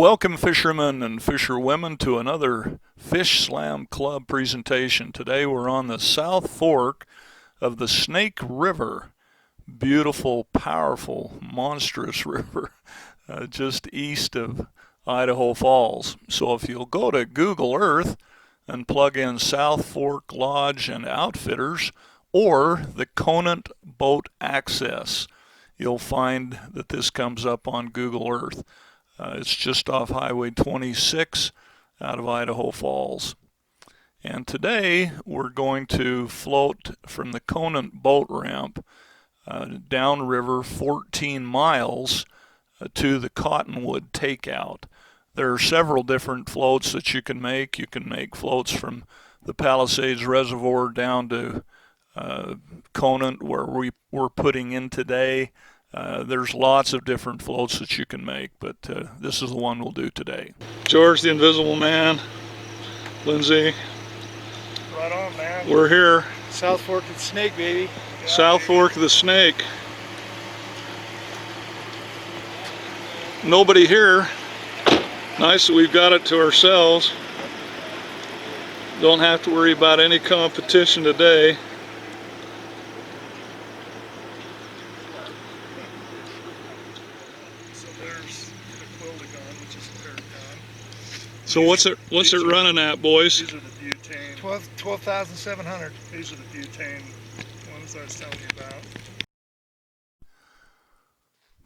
Welcome, fishermen and fisherwomen, to another Fish Slam Club presentation. Today we're on the South Fork of the Snake River. Beautiful, powerful, monstrous river just east of Idaho Falls. So if you'll go to Google Earth and plug in South Fork Lodge and Outfitters or the Conant Boat Access, you'll find that this comes up on Google Earth. It's just off Highway 26 out of Idaho Falls. And today we're going to float from the Conant boat ramp downriver 14 miles to the Cottonwood takeout. There are several different floats that you can make. You can make floats from the Palisades Reservoir down to Conant, where we're putting in today. There's lots of different floats that you can make, but this is the one we'll do today. George, the Invisible Man, Lindsay. Right on, man. We're here. South Fork of the Snake, baby. Yeah, South Fork of the Snake. Nobody here. Nice that we've got it to ourselves. Don't have to worry about any competition today. So what's it running at, boys? These are the butane. 12,700. These are the butane ones I was telling you about.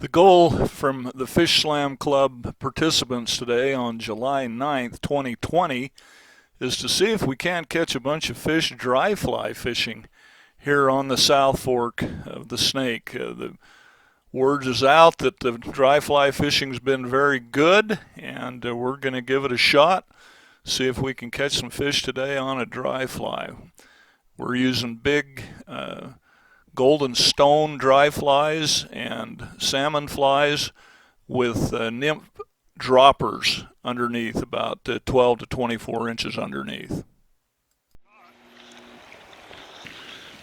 The goal from the Fish Slam Club participants today on July 9th, 2020 is to see if we can't catch a bunch of fish dry fly fishing here on the South Fork of the Snake. The word is out that the dry fly fishing's been very good, and we're going to give it a shot, see if we can catch some fish today on a dry fly. We're using big golden stone dry flies and salmon flies with nymph droppers underneath, about 12 to 24 inches underneath.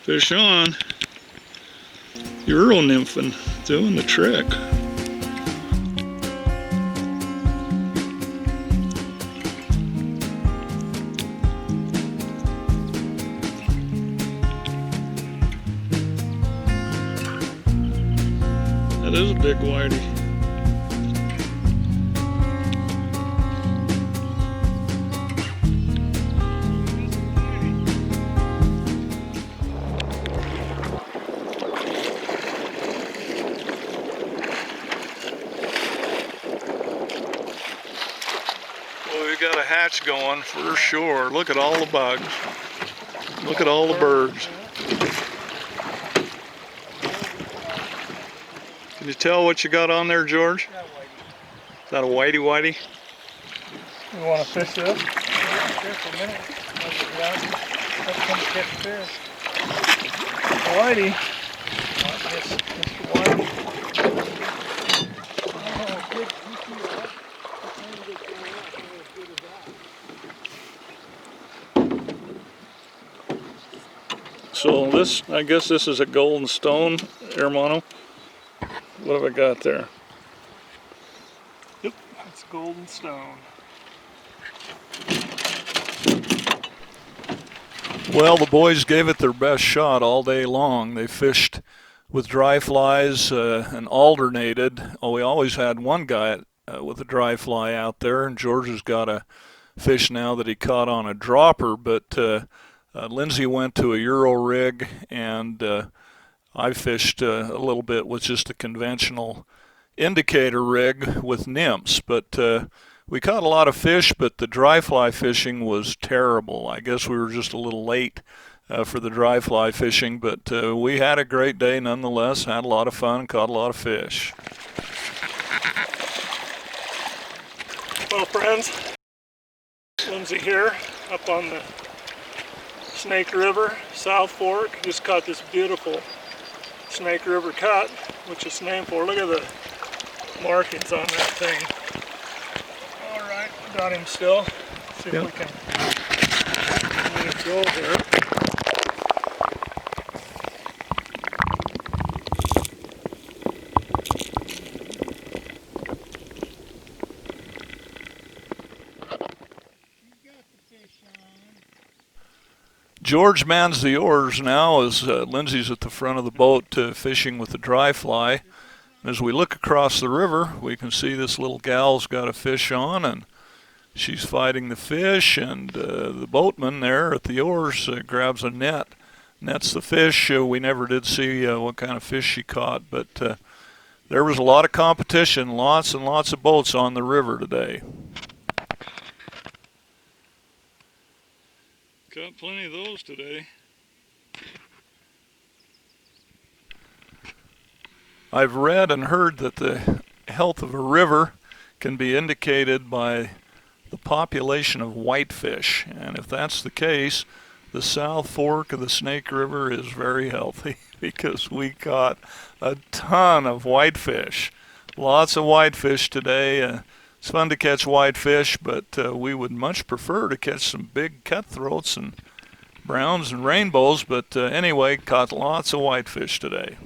Fish on. Euro nymphing, doing the trick. That is a big whitey. Got a hatch going for sure. Look at all the bugs. Look at all the birds. Can you tell what you got on there, George? Is that a whitey whitey? You want to fish this? Here for a minute. Let's come catch fish. Whitey. Mr. Whitey. So this, I guess this is a golden stone, hermano. What have I got there? Yep, it's golden stone. Well, the boys gave it their best shot all day long. They fished with dry flies and alternated. Oh, we always had one guy with a dry fly out there, and George has got a fish now that he caught on a dropper, but Lindsay went to a Euro rig, and I fished a little bit with just a conventional indicator rig with nymphs. But we caught a lot of fish, but the dry fly fishing was terrible. I guess we were just a little late for the dry fly fishing, but we had a great day nonetheless, had a lot of fun, caught a lot of fish. Well, friends, Lindsay here up on the Snake River, South Fork. Just caught this beautiful Snake River cut, which it's named for. Look at the markings on that thing. All right, got him still. See if we can let it go here. George mans the oars now as Lindsay's at the front of the boat fishing with the dry fly. As we look across the river, we can see this little gal's got a fish on, and she's fighting the fish, and the boatman there at the oars grabs a net, nets the fish. We never did see what kind of fish she caught, but there was a lot of competition, lots and lots of boats on the river today. Caught plenty of those today. I've read and heard that the health of a river can be indicated by the population of whitefish, and if that's the case, the South Fork of the Snake River is very healthy because we caught a ton of whitefish. Lots of whitefish today. It's fun to catch whitefish, but we would much prefer to catch some big cutthroats and browns and rainbows, but anyway, caught lots of whitefish today.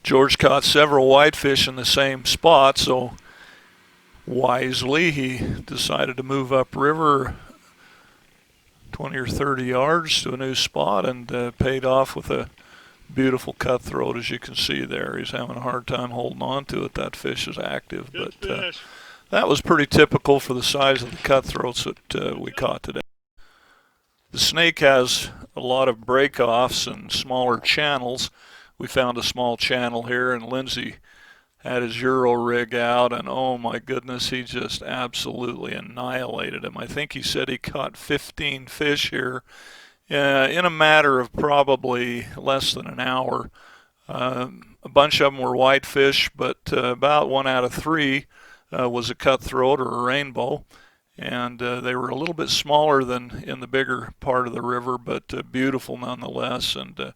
George caught several whitefish in the same spot, so wisely he decided to move upriver 20 or 30 yards to a new spot and paid off with a beautiful cutthroat, as you can see there. He's having a hard time holding on to it. That fish is active, Good but fish. that was pretty typical for the size of the cutthroats that we caught today. The Snake has a lot of break-offs and smaller channels. We found a small channel here, and Lindsay had his Euro rig out, and oh my goodness, he just absolutely annihilated him. I think he said he caught 15 fish here in a matter of probably less than an hour. A bunch of them were whitefish, but about 1 out of 3 was a cutthroat or a rainbow, and they were a little bit smaller than in the bigger part of the river, but beautiful nonetheless, and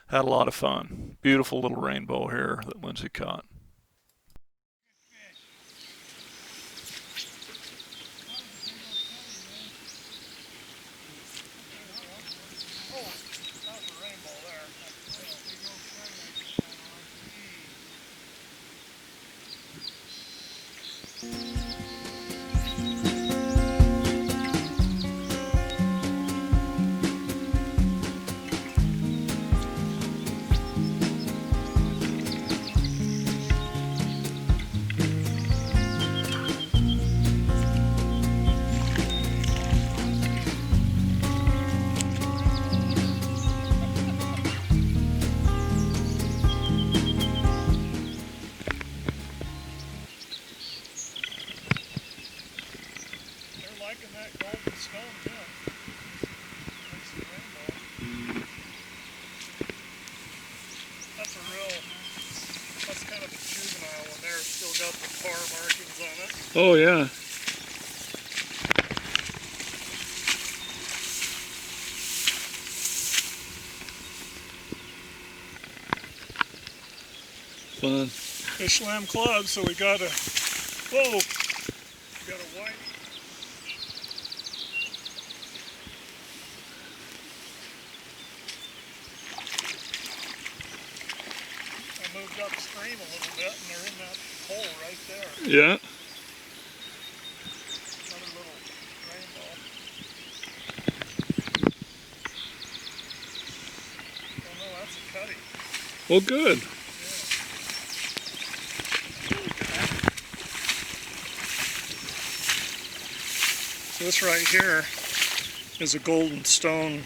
had a lot of fun. Beautiful little rainbow here that Lindsay caught. Liking that golden stone nymph. Makes the rainbow. That's kind of a juvenile one there. Still got the tar markings on it. Oh yeah. Fun. Fish Slam Club, so we got a, whoa, we got a white. I moved upstream a little bit and they're in that hole right there. Yeah. Another little rainbow. Oh no, that's a cutty. Well, good. So this right here is a golden stone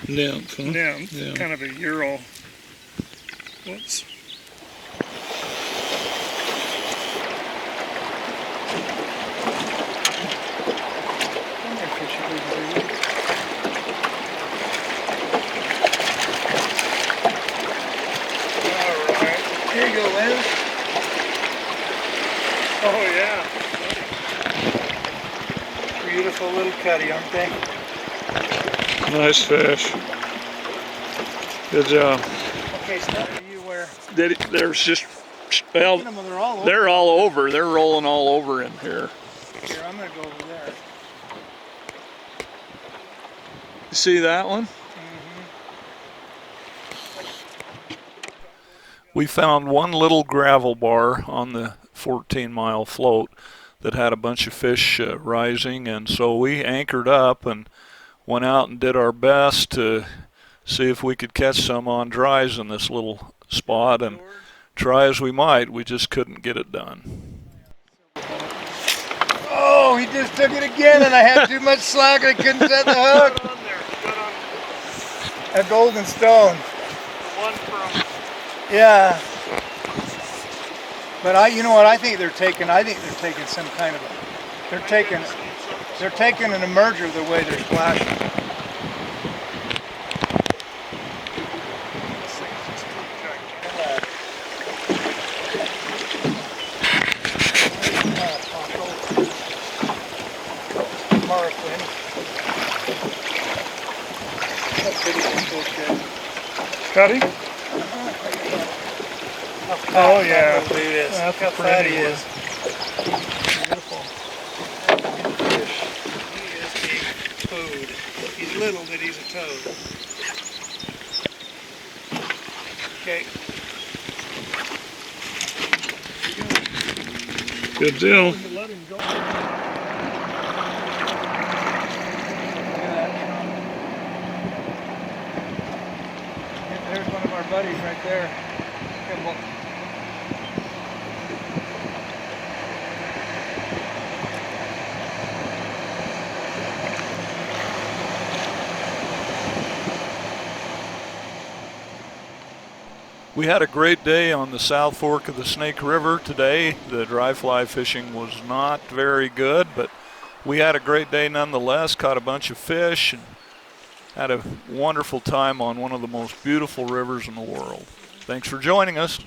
Nymph, huh? nymph, Yeah. kind of a Euro. Whoops. Alright. Here you go, Lance. Oh yeah. Beautiful little cutty, aren't they? Nice fish. Good job. Okay, so are you where? There's just, well, They're all over. they're all over. They're rolling all over in here. Here, I'm gonna go over there. You see that one? We found one little gravel bar on the 14-mile float that had a bunch of fish rising, and so we anchored up and went out and did our best to see if we could catch some on Dries in this little spot, and try as we might, we just couldn't get it done. Oh, he just took it again, and I had too much slack. I couldn't set the hook. Got on there. Got on A golden stone. the one from. Yeah. But you know what? I think they're taking some kind of they're taking an emerger the way they're splashing. This thing's just too Marlin. That's pretty cool shit. Scotty? Oh yeah. Look at this. That's Look how fat he is. Beautiful. He is big food. He's little, but he's a toad. Okay. Good deal. Let him go. There's one of our buddies right there. Come on. We had a great day on the South Fork of the Snake River today. The dry fly fishing was not very good, but we had a great day nonetheless, caught a bunch of fish, and had a wonderful time on one of the most beautiful rivers in the world. Thanks for joining us.